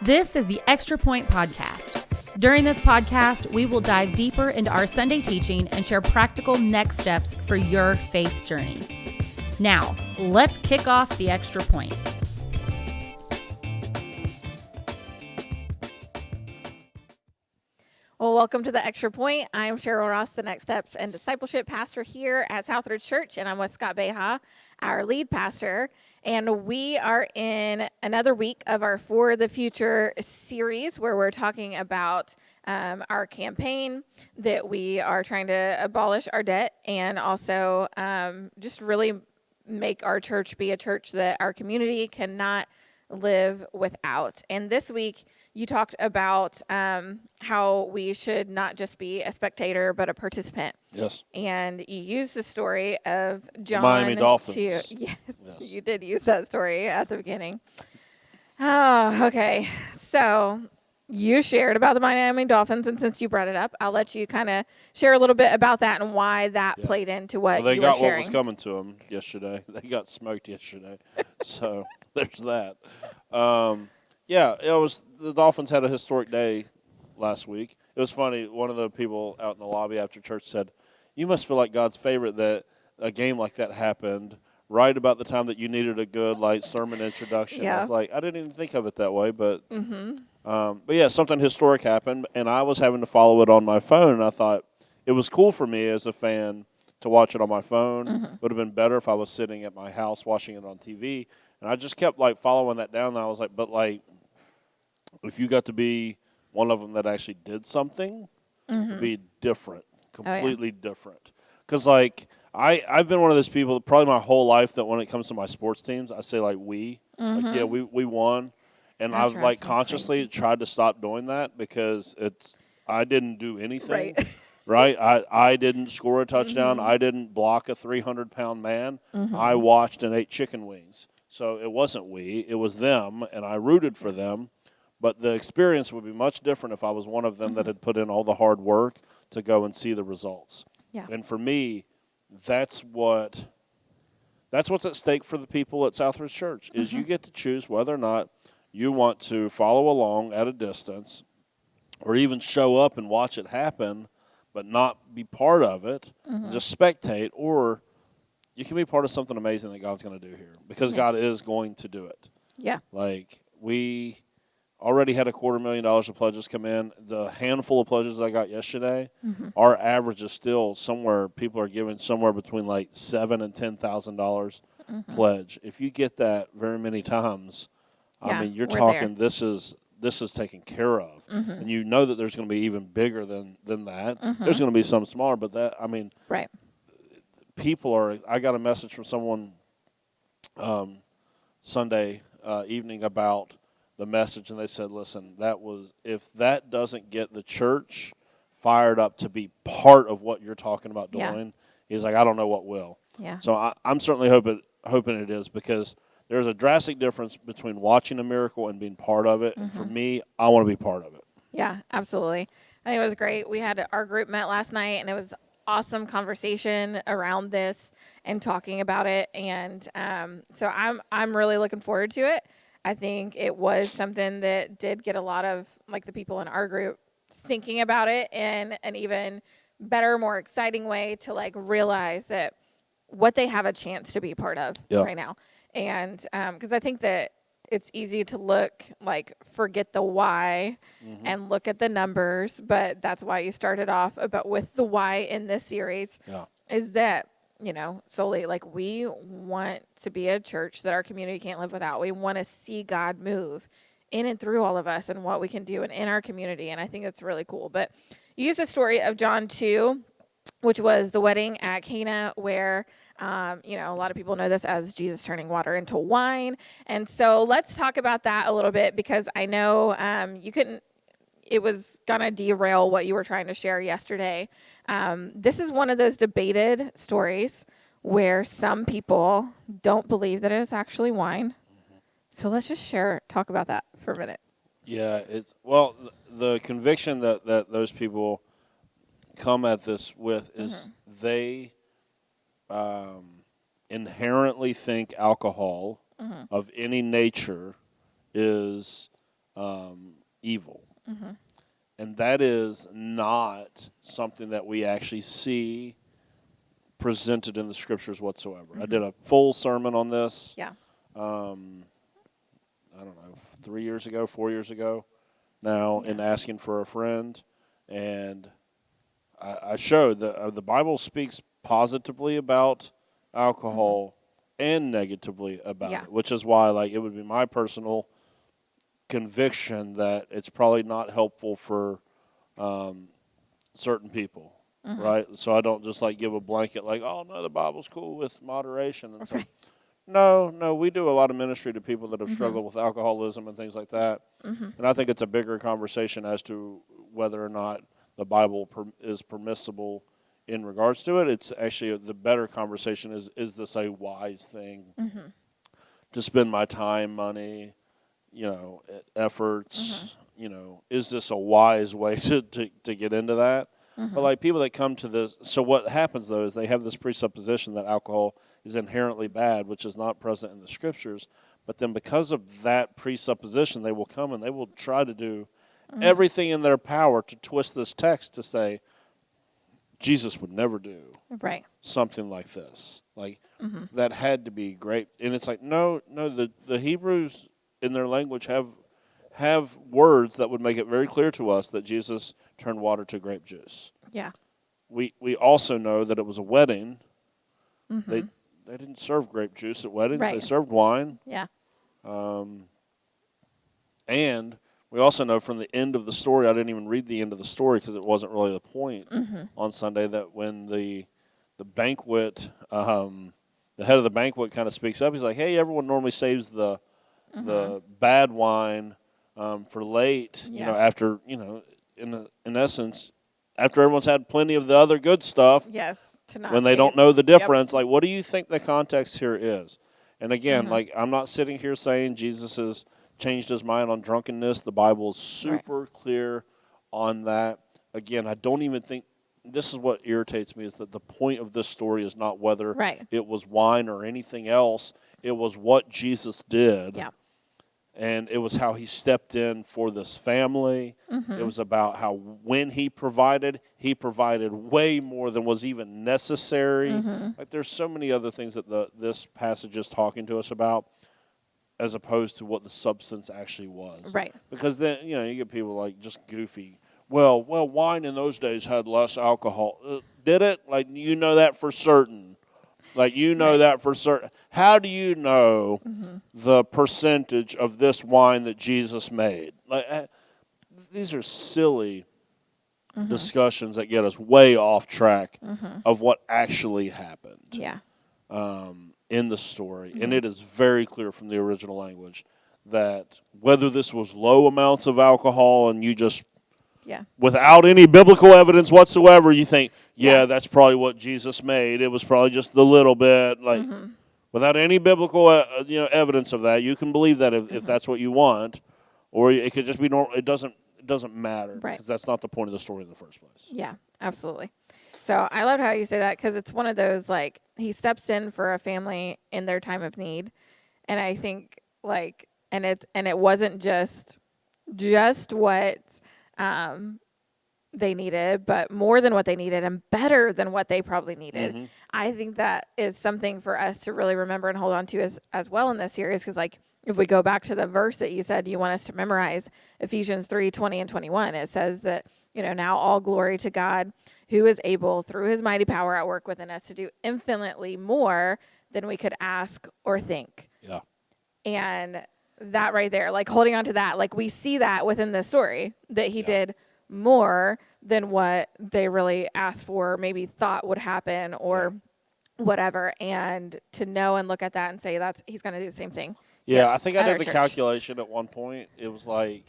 This is the Extra Point Podcast. During this podcast, we will dive deeper into our Sunday teaching and share practical next steps for your faith journey. Now, let's kick off the Extra Point. Well, welcome to the Extra Point. I'm Cheryl Ross, the Next Steps and Discipleship Pastor here at Southridge Church, and I'm with Scott Beha, our lead pastor. And we are in another week of our For the Future series where we're talking about our campaign that we are trying to abolish our debt and also just really make our church be a church that our community cannot live without. And this week, you talked about how we should not just be a spectator, but a participant. Yes. And you used the story of John. Miami Dolphins. Yes, you did use that story at the beginning. Oh, okay. So you shared about the Miami Dolphins, and since you brought it up, I'll let you kind of share a little bit about that and why that played into what you were sharing. They got what was coming to them yesterday. They got smoked yesterday. So there's that. Yeah, it was. The Dolphins had a historic day last week. It was funny. One of the people out in the lobby after church said, "You must feel like God's favorite that a game like that happened right about the time that you needed a good sermon introduction." Yeah. I was like, I didn't even think of it that way, but yeah, something historic happened, and I was having to follow it on my phone. And I thought it was cool for me as a fan to watch it on my phone. It would have been better if I was sitting at my house watching it on TV. And I just kept following that down. And I was like, but if you got to be one of them that actually did something, it'd be different, completely different. Because I've been one of those people probably my whole life that when it comes to my sports teams, I say we. We won. And I've consciously tried to stop doing that because I didn't do anything. Right? I didn't score a touchdown. I didn't block a 300-pound man. I watched and ate chicken wings. So it wasn't it was them, and I rooted for them. But the experience would be much different if I was one of them that had put in all the hard work to go and see the results. Yeah. And for me, that's what's at stake for the people at Southridge Church, is you get to choose whether or not you want to follow along at a distance or even show up and watch it happen but not be part of it, just spectate, or you can be part of something amazing that God's going to do here because God is going to do it. Yeah. We already had $250,000 of pledges come in. The handful of pledges I got yesterday, our average is still people are giving somewhere between $7,000 and $10,000 pledge. If you get that very many times, you're talking there. This is taken care of. And you know that there's going to be even bigger than that. There's going to be some smaller, but right. People are. I got a message from someone Sunday evening about the message, and they said, listen, if that doesn't get the church fired up to be part of what you're talking about doing, he's like, I don't know what will. Yeah. So I'm certainly hoping it is, because there's a drastic difference between watching a miracle and being part of it. And for me, I want to be part of it. Yeah, absolutely. I think it was great. We had our group met last night, and it was awesome conversation around this and talking about it. And so I'm really looking forward to it. I think it was something that did get a lot of the people in our group thinking about it in an even better, more exciting way to realize that what they have a chance to be part of right now. And because I think that it's easy to forget the why and look at the numbers, but that's why you started off with the why in this series is that, solely we want to be a church that our community can't live without. We want to see God move in and through all of us and what we can do in our community. And I think that's really cool. But you use the story of John 2, which was the wedding at Cana, where, a lot of people know this as Jesus turning water into wine. And so let's talk about that a little bit, because I know it was going to derail what you were trying to share yesterday. This is one of those debated stories where some people don't believe that it's actually wine. So let's just talk about that for a minute. Yeah, the conviction that those people come at this with is they inherently think alcohol of any nature is evil. And that is not something that we actually see presented in the scriptures whatsoever. I did a full sermon on this. Yeah. I don't know, 4 years ago now, in Asking for a Friend. And I showed that the Bible speaks positively about alcohol and negatively about it, which is why, like, it would be my personal conviction that it's probably not helpful for certain people, right? So I don't just, like, give a blanket, like, oh, no, the Bible's cool with moderation. And so, no, we do a lot of ministry to people that have struggled with alcoholism and things like that. And I think it's a bigger conversation as to whether or not the Bible is permissible in regards to it. It's actually the better conversation is this a wise thing to spend my time, money, efforts, is this a wise way to get into that? But like people that come to this, so what happens though is they have this presupposition that alcohol is inherently bad, which is not present in the scriptures. But then because of that presupposition, they will come and they will try to do everything in their power to twist this text to say, Jesus would never do something like this. Like, that had to be great. And it's like, no, the Hebrews in their language have words that would make it very clear to us that Jesus turned water to grape juice. Yeah. We also know that it was a wedding. They didn't serve grape juice at weddings. They served wine. Yeah. And we also know from the end of the story, I didn't even read the end of the story because it wasn't really the point on Sunday, that when the banquet, the head of the banquet kind of speaks up, he's like, hey, everyone normally saves the bad wine for late, after, in essence, after everyone's had plenty of the other good stuff. Yes. When they don't know the difference, like, what do you think the context here is? And again, like, I'm not sitting here saying Jesus has changed his mind on drunkenness. The Bible is super clear on that. Again, I don't even think, this is what irritates me, is that the point of this story is not whether it was wine or anything else. It was what Jesus did. Yeah. And it was how he stepped in for this family. It was about how when he provided way more than was even necessary. Like, there's so many other things that this passage is talking to us about, as opposed to what the substance actually was. Right. Because then, you get people like just goofy. Well, wine in those days had less alcohol. Did it? Like, that for certain. Like, that for certain. How do you know the percentage of this wine that Jesus made? Like, these are silly discussions that get us way off track of what actually happened. Yeah. In the story. And it is very clear from the original language that whether this was low amounts of alcohol and you just, without any biblical evidence whatsoever, you think, that's probably what Jesus made. It was probably just the little bit. Like, without any biblical evidence of that, you can believe that if that's what you want, or it could just be normal. It doesn't matter because that's not the point of the story in the first place. Yeah, absolutely. So I loved how you say that, because it's one of those, like, he steps in for a family in their time of need. And I think, like, and it wasn't just what they needed, but more than what they needed and better than what they probably needed. I think that is something for us to really remember and hold on to as well in this series, because, like, if we go back to the verse that you said you want us to memorize, Ephesians 3:20 and 21, it says that, now all glory to God, who is able through his mighty power at work within us to do infinitely more than we could ask or think. Yeah. And that right there, like, holding on to that, like, we see that within this story, that he did more than what they really asked for, maybe thought would happen or whatever. And to know and look at that and say he's going to do the same thing. Yeah, I think I did the calculation at one point. It was like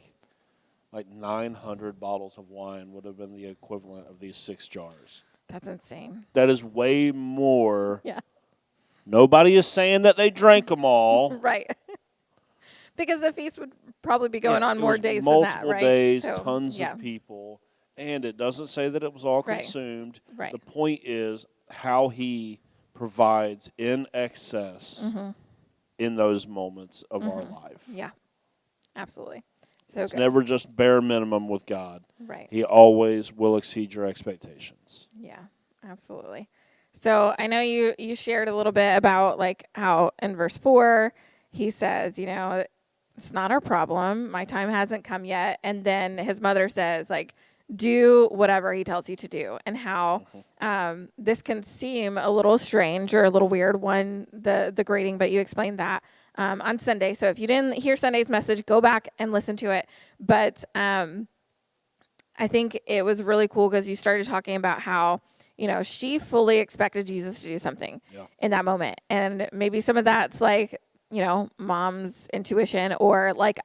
900 bottles of wine would have been the equivalent of these 6 jars. That's insane. That is way more. Yeah. Nobody is saying that they drank them all. Right. Because the feast would probably be going on more days than that, right? Multiple days, tons of people. And it doesn't say that it was all consumed. Right. The point is how he provides in excess in those moments of our life. Yeah, absolutely. So it's good. never just bare minimum with God. Right. He always will exceed your expectations. Yeah, absolutely. So I know you shared a little bit about like how in verse 4 he says, it's not our problem. My time hasn't come yet. And then his mother says, like, do whatever he tells you to do. And how this can seem a little strange or a little weird, the grading, but you explained that on Sunday. So if you didn't hear Sunday's message, go back and listen to it. But I think it was really cool because you started talking about how, she fully expected Jesus to do something in that moment. And maybe some of that's like, mom's intuition or like,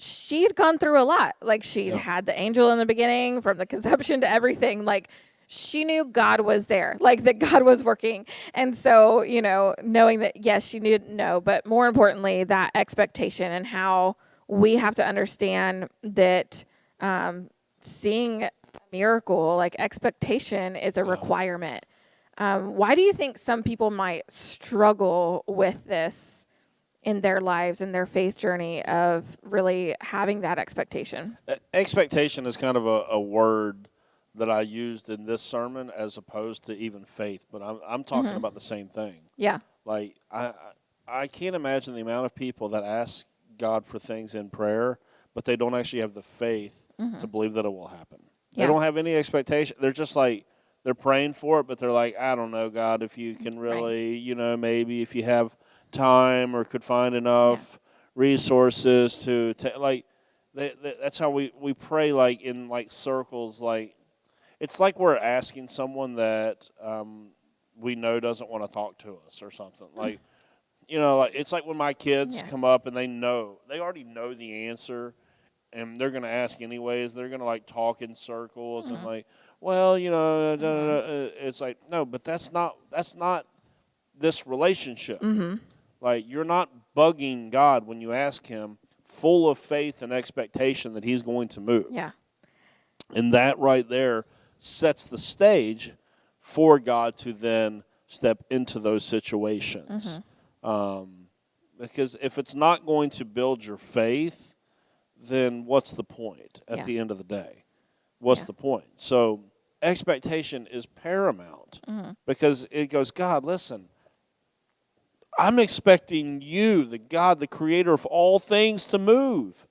she'd gone through a lot. Like she'd had the angel in the beginning from the conception to everything. Like she knew God was there, like that God was working. And so, knowing that, yes, she didn't know, but more importantly, that expectation and how we have to understand that seeing a miracle, like expectation is a requirement. Why do you think some people might struggle with this in their lives and their faith journey of really having that expectation? Expectation is kind of a word that I used in this sermon as opposed to even faith, but I'm talking about the same thing. Yeah. Like I can't imagine the amount of people that ask God for things in prayer, but they don't actually have the faith to believe that it will happen. They don't have any expectation. They're just like, they're praying for it, but they're like, I don't know, God, if you can really, maybe if you have time or could find enough resources to like, that's how we pray, like in like circles. Like it's like we're asking someone that we know doesn't want to talk to us or something. Like, like it's like when my kids come up and they already know the answer. And they're going to ask anyways. They're going to, like, talk in circles and, like, well, it's like, no, but that's not this relationship. Like, you're not bugging God when you ask him, full of faith and expectation that he's going to move. Yeah. And that right there sets the stage for God to then step into those situations. Because if it's not going to build your faith, then what's the point at the end of the day? What's the point? So expectation is paramount because it goes, God, listen, I'm expecting you, the God, the creator of all things, to move.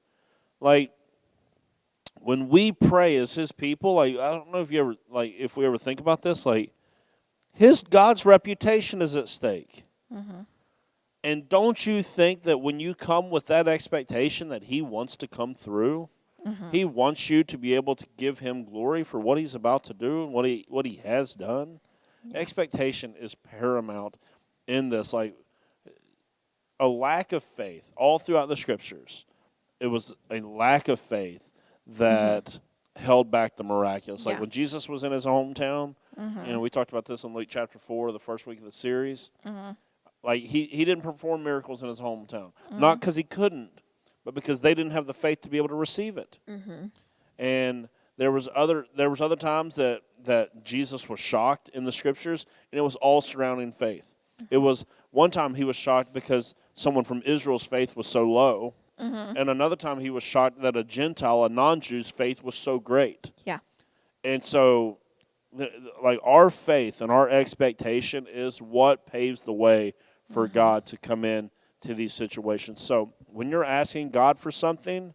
Like, when we pray as his people, like, I don't know if we ever think about this, like, God's reputation is at stake. And don't you think that when you come with that expectation that he wants to come through, he wants you to be able to give him glory for what he's about to do and what he has done? Expectation is paramount in this. Like a lack of faith all throughout the scriptures. It was a lack of faith that held back the miraculous. Like when Jesus was in his hometown, we talked about this in Luke chapter 4, the first week of the series. Like, he didn't perform miracles in his hometown. Not because he couldn't, but because they didn't have the faith to be able to receive it. And there was other times that Jesus was shocked in the scriptures, and it was all surrounding faith. It was one time he was shocked because someone from Israel's faith was so low, and another time he was shocked that a Gentile, a non-Jew's faith was so great. Yeah. And so, like our faith and our expectation is what paves the way for God to come in to these situations. So when you're asking God for something,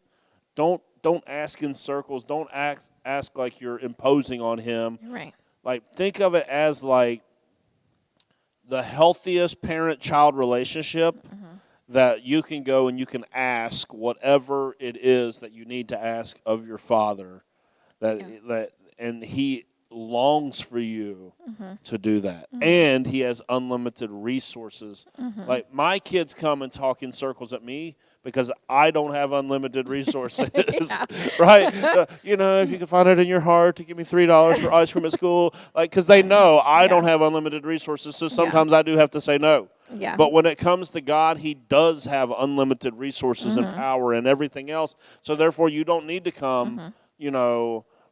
don't ask in circles. Don't ask like you're imposing on him. Right. Like think of it as like the healthiest parent-child relationship that you can go and you can ask whatever it is that you need to ask of your father. And he longs for you to do that. And he has unlimited resources. Like my kids come and talk in circles at me because I don't have unlimited resources. Right? If you can find it in your heart to give me $3 for ice cream at school, like because they know I don't have unlimited resources, so sometimes I do have to say no. Yeah. But when it comes to God, he does have unlimited resources and power and everything else. So therefore you don't need to come,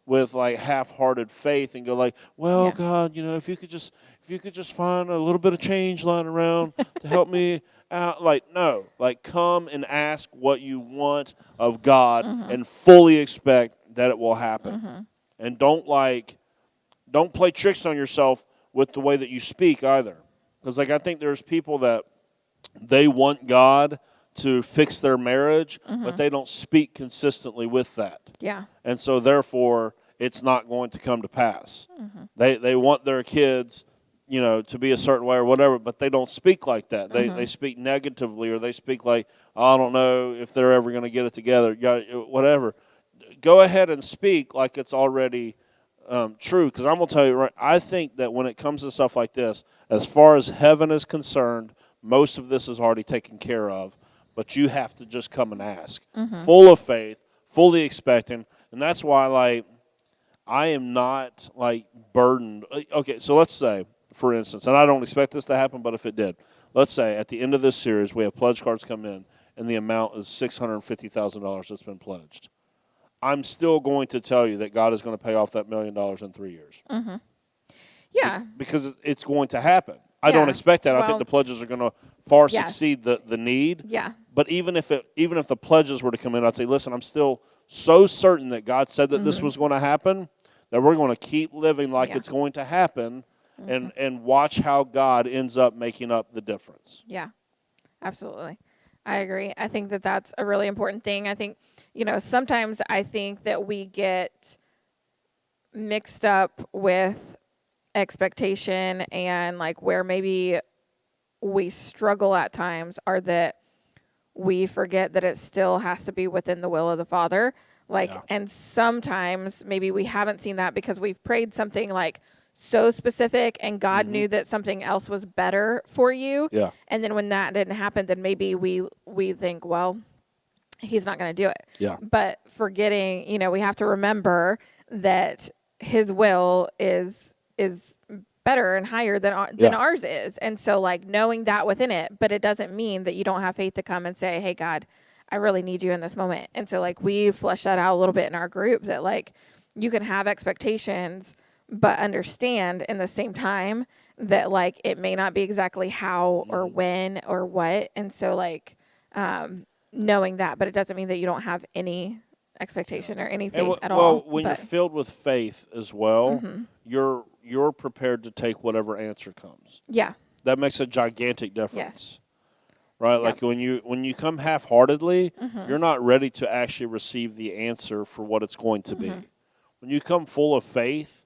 with like half-hearted faith and go like, well, God, if you could just find a little bit of change lying around to help me out. Like, no, Like, come and ask what you want of God and fully expect that it will happen. And don't play tricks on yourself with the way that you speak either. Because, like, I think there's people that they want God to fix their marriage, but they don't speak consistently with that. Yeah. And so, therefore, it's not going to come to pass. They want their kids, to be a certain way or whatever, but they don't speak like that. They speak negatively, or they speak like, I don't know if they're ever going to get it together, whatever. Go ahead and speak like it's already true, because I'm going to tell you, right, I think that when it comes to stuff like this, as far as heaven is concerned, most of this is already taken care of, but you have to just come and ask. Full of faith, fully expecting, and that's why, like, I am not, like, burdened. Okay, so let's say, for instance, and I don't expect this to happen, but if it did, let's say at the end of this series we have pledge cards come in, and the amount is $650,000 that's been pledged. I'm still going to tell you that God is going to pay off that $1 million in 3 years. Yeah. Because it's going to happen. I don't expect that. I think the pledges are going to far succeed the need. Yeah. But even if the pledges were to come in, I'd say, listen, I'm still so certain that God said that this was going to happen, that we're going to keep living like it's going to happen, and watch how God ends up making up the difference. Yeah, absolutely. I agree. I think that that's a really important thing. I think, sometimes I think that we get mixed up with expectation, and like where maybe we struggle at times are that we forget that it still has to be within the will of the Father. And sometimes maybe we haven't seen that because we've prayed something like so specific, and God knew that something else was better for you. Yeah. And then when that didn't happen, then maybe we think, well, he's not going to do it. Yeah. But forgetting, we have to remember that his will is better and higher than ours is. And so, like, knowing that within it, but it doesn't mean that you don't have faith to come and say, hey, God, I really need you in this moment. And so, like, we fleshed that out a little bit in our group, that, like, you can have expectations, but understand in the same time that, like, it may not be exactly how or when or what. And so, like, knowing that, but it doesn't mean that you don't have any expectation or any faith at all. Well, when you're filled with faith as well, you're prepared to take whatever answer comes. Yeah. That makes a gigantic difference. Yes. Right? Yep. Like when you come half-heartedly, you're not ready to actually receive the answer for what it's going to be. When you come full of faith,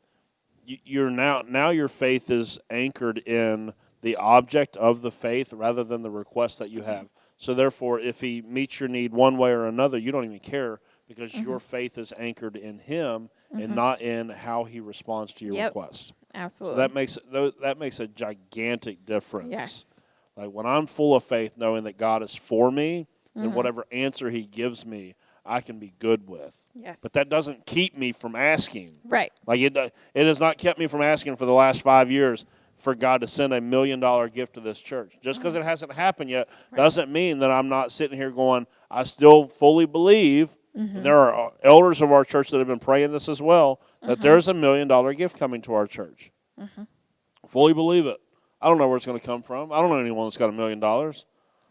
you're now your faith is anchored in the object of the faith rather than the request that you have. So therefore, if he meets your need one way or another, you don't even care, because your faith is anchored in him and not in how he responds to your request. Absolutely. So that makes a gigantic difference. Yes. Like when I'm full of faith, knowing that God is for me, then whatever answer he gives me, I can be good with. Yes. But that doesn't keep me from asking. Right. Like it has not kept me from asking for the last 5 years for God to send $1 million gift to this church. Just because it hasn't happened yet doesn't mean that I'm not sitting here going, I still fully believe, and there are elders of our church that have been praying this as well, that there's $1 million gift coming to our church. Fully believe it. I don't know where it's going to come from. I don't know anyone that's got $1 million.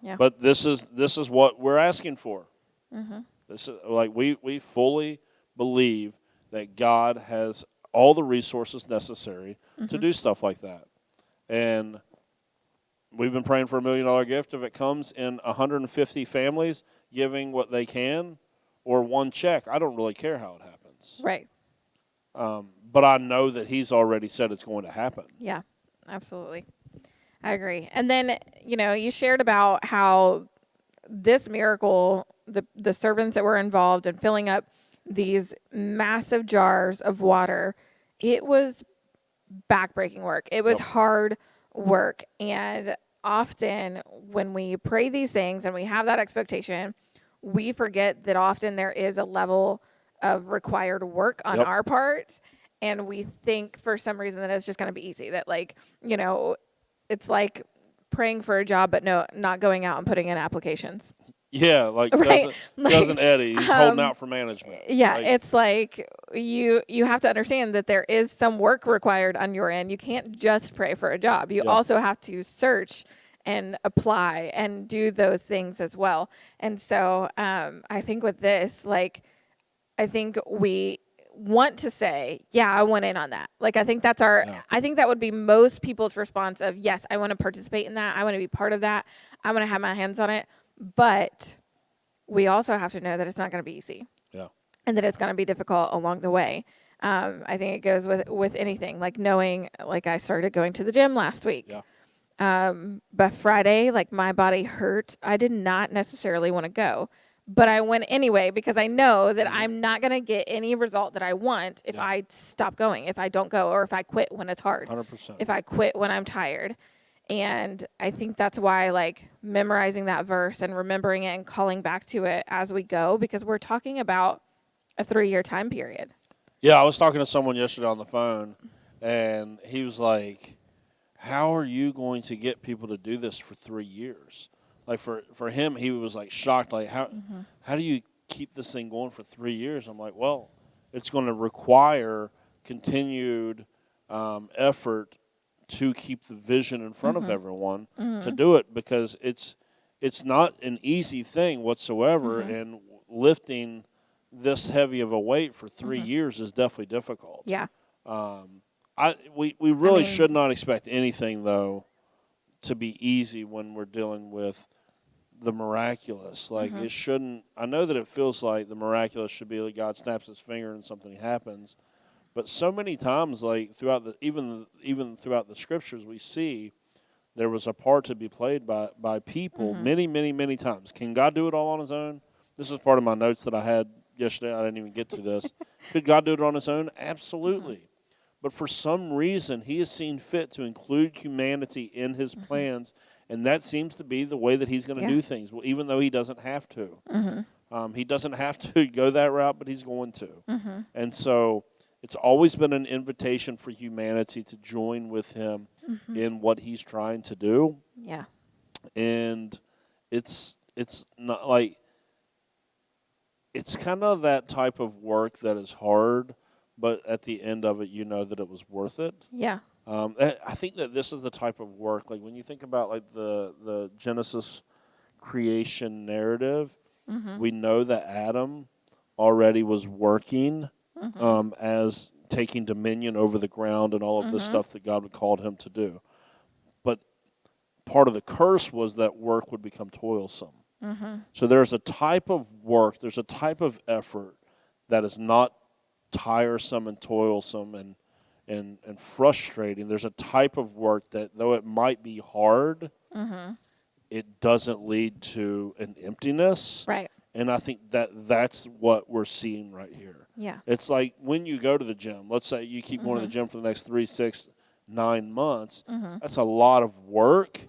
Yeah. But this is what we're asking for. This is like we fully believe that God has all the resources necessary to do stuff like that. And we've been praying for $1 million gift. If it comes in 150 families giving what they can, or one check, I don't really care how it happens. Right. But I know that he's already said it's going to happen. Yeah, absolutely. I agree. And then, you shared about how this miracle, the servants that were involved in filling up these massive jars of water, it was backbreaking work. It was hard work. And often when we pray these things and we have that expectation, we forget that often there is a level of required work on our part. And we think for some reason that it's just going to be easy, that it's like praying for a job, but not going out and putting in applications. Yeah, like right? cousin Eddie, he's holding out for management. Yeah, it's like you have to understand that there is some work required on your end. You can't just pray for a job. You also have to search and apply and do those things as well. And so I think with this, like, I think we want to say, yeah, I want in on that. Like, I think that's I think that would be most people's response of, yes, I want to participate in that. I want to be part of that. I want to have my hands on it. But we also have to know that it's not going to be easy. Yeah. And that it's going to be difficult along the way. I think it goes with anything, like knowing, like I started going to the gym last week. Yeah. But Friday, like my body hurt. I did not necessarily want to go. But I went anyway because I know that I'm not going to get any result that I want if I stop going, if I don't go, or if I quit when it's hard. 100%. If I quit when I'm tired. And I think that's why, like, memorizing that verse and remembering it and calling back to it as we go, because we're talking about a 3-year time period. Yeah, I was talking to someone yesterday on the phone, and he was like, how are you going to get people to do this for 3 years? Like, for him, he was, like, shocked. Like, how do you keep this thing going for 3 years? I'm like, well, it's going to require continued effort to keep the vision in front of everyone to do it, because it's not an easy thing whatsoever, and lifting this heavy of a weight for 3 years is definitely difficult. Yeah. We really should not expect anything, though, to be easy when we're dealing with the miraculous. Like, it shouldn't. I know that it feels like the miraculous should be like God snaps his finger and something happens, but so many times, like throughout even throughout the scriptures, we see there was a part to be played by people many times. Can God do it all on his own? This is part of my notes that I had yesterday. I didn't even get to this. Could God do it on his own? Absolutely. But for some reason, he has seen fit to include humanity in his plans, and that seems to be the way that he's going to do things, well, even though he doesn't have to. He doesn't have to go that route, but he's going to. And so it's always been an invitation for humanity to join with him in what he's trying to do. Yeah. And it's not like, it's kind of that type of work that is hard, but at the end of it, you know that it was worth it. Yeah. I think that this is the type of work, like when you think about like the Genesis creation narrative, we know that Adam already was working as taking dominion over the ground and all of the stuff that God had called him to do. But part of the curse was that work would become toilsome. So there's a type of work, there's a type of effort that is not tiresome and toilsome and frustrating. There's a type of work that, though it might be hard, it doesn't lead to an emptiness. Right. And I think that's what we're seeing right here. Yeah. It's like when you go to the gym, let's say you keep going to the gym for the next 3, 6, 9 months, that's a lot of work.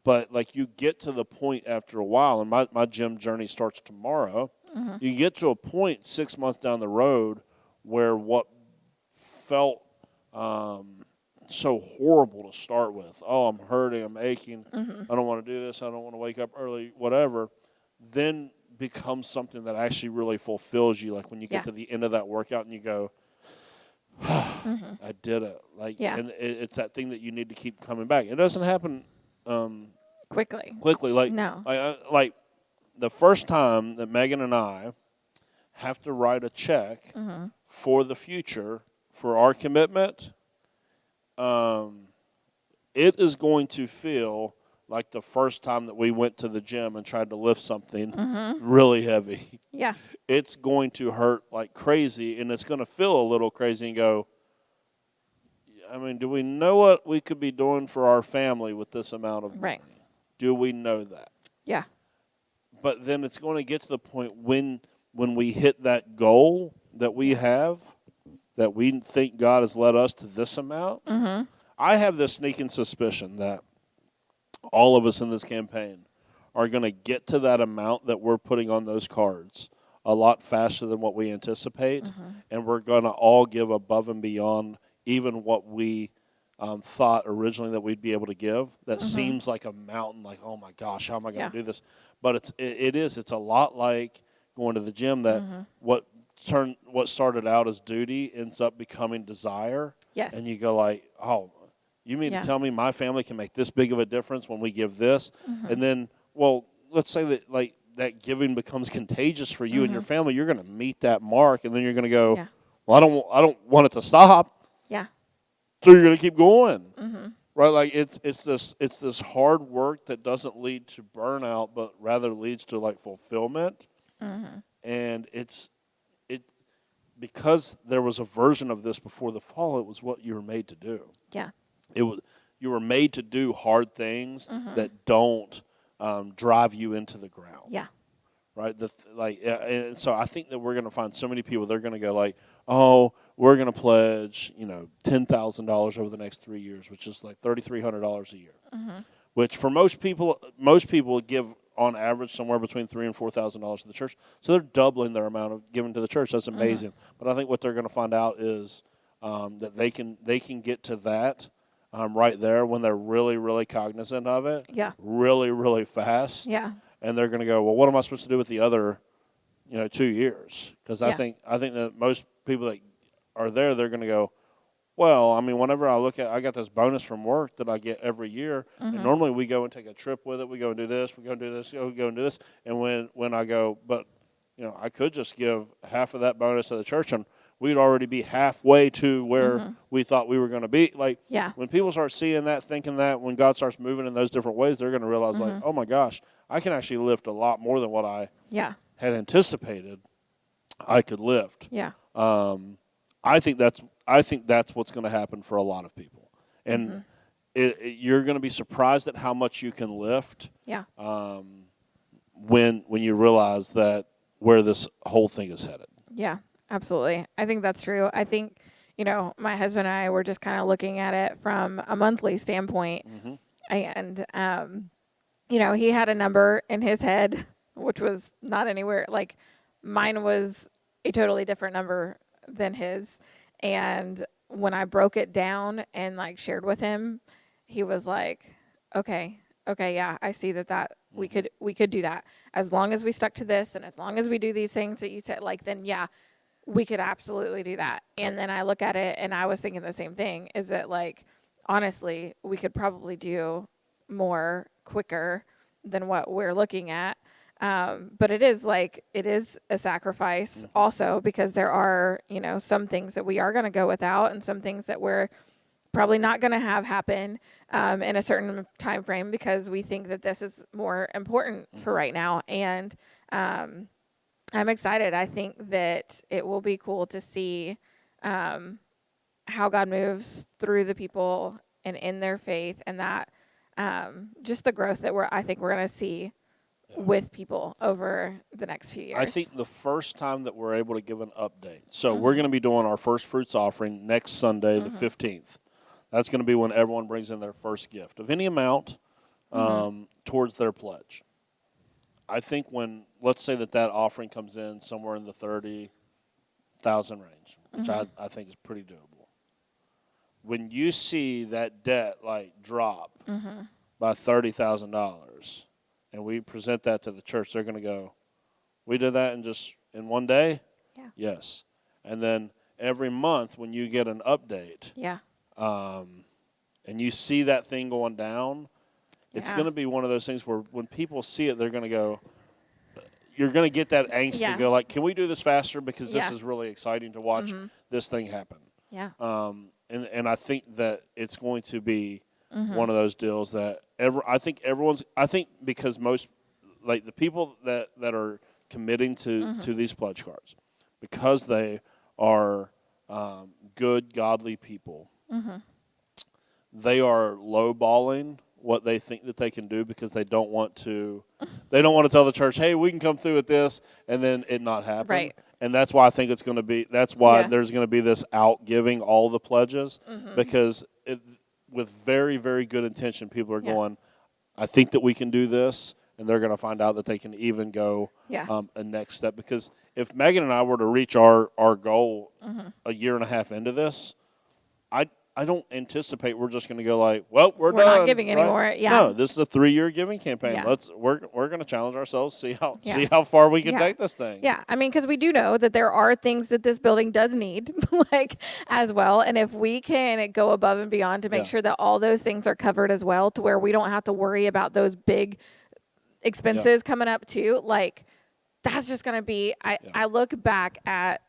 But like you get to the point after a while, and my gym journey starts tomorrow, you get to a point 6 months down the road where what felt so horrible to start with, oh, I'm hurting, I'm aching, I don't want to do this, I don't want to wake up early, whatever, then becomes something that actually really fulfills you. Like when you get to the end of that workout and you go, I did it. Like, and it's that thing that you need to keep coming back. It doesn't happen quickly. Like, no. Like the first time that Megan and I have to write a check for the future for our commitment, it is going to feel like the first time that we went to the gym and tried to lift something really heavy. Yeah. It's going to hurt like crazy, and it's going to feel a little crazy and go, I mean, do we know what we could be doing for our family with this amount of money? Right. Do we know that? Yeah. But then it's going to get to the point when we hit that goal that we have, that we think God has led us to this amount. I have this sneaking suspicion that all of us in this campaign are going to get to that amount that we're putting on those cards a lot faster than what we anticipate, and we're going to all give above and beyond even what we thought originally that we'd be able to give. That seems like a mountain, like, oh my gosh, how am I going to do this? But it's a lot like going to the gym, that what started out as duty ends up becoming desire. Yes. And you go like, oh, You mean Yeah. to tell me my family can make this big of a difference when we give this? Mm-hmm. And then, well, let's say that like that giving becomes contagious for you and your family. You're going to meet that mark, and then you're going to go, Yeah. well, I don't want it to stop. Yeah. So you're going to keep going. Mm-hmm. Right, like it's this hard work that doesn't lead to burnout, but rather leads to like fulfillment. Mm-hmm. And it because there was a version of this before the fall. It was what you were made to do. Yeah. You were made to do hard things that don't drive you into the ground. Yeah. Right, and so I think that we're going to find so many people. They're going to go like, "Oh, we're going to pledge, $10,000 over the next 3 years, which is like $3,300 a year." Mm-hmm. Which for most people give on average somewhere between $3,000 and $4,000 to the church. So they're doubling their amount of giving to the church. That's amazing. But I think what they're going to find out is that they can get to that right there when they're really, really cognizant of it. Yeah. Really, really fast. Yeah. And they're going to go, well, what am I supposed to do with the other, 2 years? Because I Yeah. think that most people that are there, they're going to go, well, I mean, whenever I got this bonus from work that I get every year, and normally we go and take a trip with it. We go and do this. We go and do this. We go and do this. And when I go, but I could just give half of that bonus to the church, and we'd already be halfway to where we thought we were going to be. Like, Yeah. when people start seeing that, thinking that, when God starts moving in those different ways, they're going to realize, like, oh my gosh, I can actually lift a lot more than what I had anticipated I could lift. Yeah. I think that's what's going to happen for a lot of people, and you're going to be surprised at how much you can lift. Yeah. When you realize that where this whole thing is headed. Yeah, absolutely. I think that's true. I think, my husband and I were just kind of looking at it from a monthly standpoint. And, he had a number in his head, which was not anywhere. Like, mine was a totally different number than his. And when I broke it down and, like, shared with him, he was like, okay, yeah, I see that we could do that. As long as we stuck to this and as long as we do these things that you said, like, then, yeah, we could absolutely do that. And then I look at it and I was thinking the same thing, is that, like, honestly, we could probably do more quicker than what we're looking at. But it is a sacrifice also, because there are, some things that we are going to go without and some things that we're probably not going to have happen in a certain time frame because we think that this is more important for right now. And I'm excited. I think that it will be cool to see how God moves through the people and in their faith, and that just the growth that I think we're going to see with people over the next few years. I think the first time that we're able to give an update. So we're going to be doing our first fruits offering next Sunday, the 15th. That's going to be when everyone brings in their first gift of any amount towards their pledge. I think let's say that offering comes in somewhere in the 30,000 range, which I think is pretty doable. When you see that debt drop by $30,000, and we present that to the church, they're going to go, we did that in one day? Yeah. Yes. And then every month when you get an update, and you see that thing going down, it's going to be one of those things where when people see it, they're going to go, you're going to get that angst to go like, can we do this faster? Because this is really exciting to watch this thing happen. Yeah. And I think that it's going to be one of those deals that I think because most, like the people that are committing to these pledge cards, because they are good, godly people, they are lowballing what they think that they can do because they don't want to tell the church, hey, we can come through with this, and then it not happen. Right. And that's why I think it's going to be. That's why there's going to be this out giving all the pledges because with very, very good intention, people are going, I think that we can do this, and they're going to find out that they can even go a next step. Because if Megan and I were to reach our goal a year and a half into this, I don't anticipate we're just going to go like, well, we're We're done. not giving right? anymore. Yeah. No, this is a 3-year giving campaign. Yeah. We're going to challenge ourselves, see how far we can Yeah. take this thing. Yeah, I mean, because we do know that there are things that this building does need, like as well. And if we can go above and beyond to make sure that all those things are covered as well, to where we don't have to worry about those big expenses coming up too, like that's just going to be. I look back at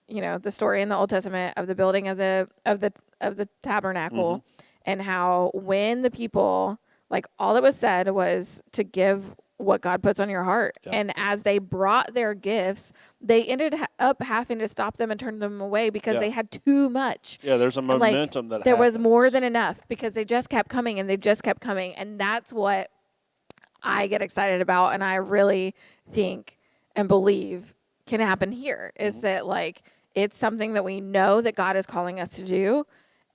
the story in the Old Testament of the building of the tabernacle, and how when the people, like, all that was said was to give what God puts on your heart. Yeah. And as they brought their gifts, they ended up having to stop them and turn them away because they had too much. Yeah, there's a momentum that there happens. was more than enough because they just kept coming and they just kept coming. And that's what I get excited about, and I really think and believe can happen here, is that, like, it's something that we know that God is calling us to do,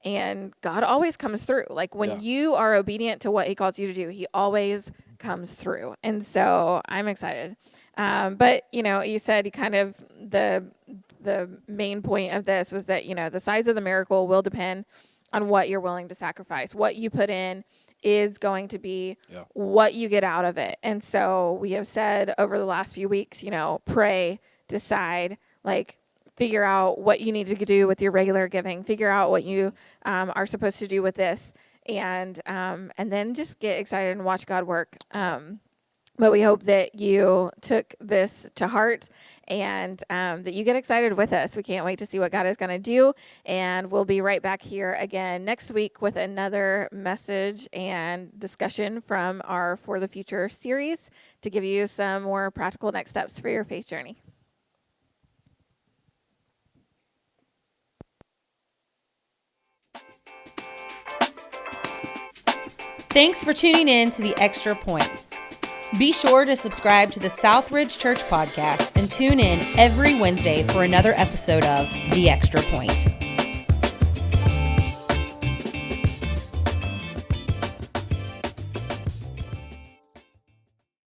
and God always comes through. Like, when you are obedient to what he calls you to do, he always comes through. And so I'm excited. But, you said you kind of, the main point of this was that, the size of the miracle will depend on what you're willing to sacrifice. What you put in is going to be what you get out of it. And so we have said over the last few weeks, pray, decide, like, figure out what you need to do with your regular giving, figure out what you are supposed to do with this, and then just get excited and watch God work. But we hope that you took this to heart and that you get excited with us. We can't wait to see what God is going to do. And we'll be right back here again next week with another message and discussion from our For the Future series to give you some more practical next steps for your faith journey. Thanks for tuning in to The Extra Point. Be sure to subscribe to the Southridge Church podcast and tune in every Wednesday for another episode of The Extra Point.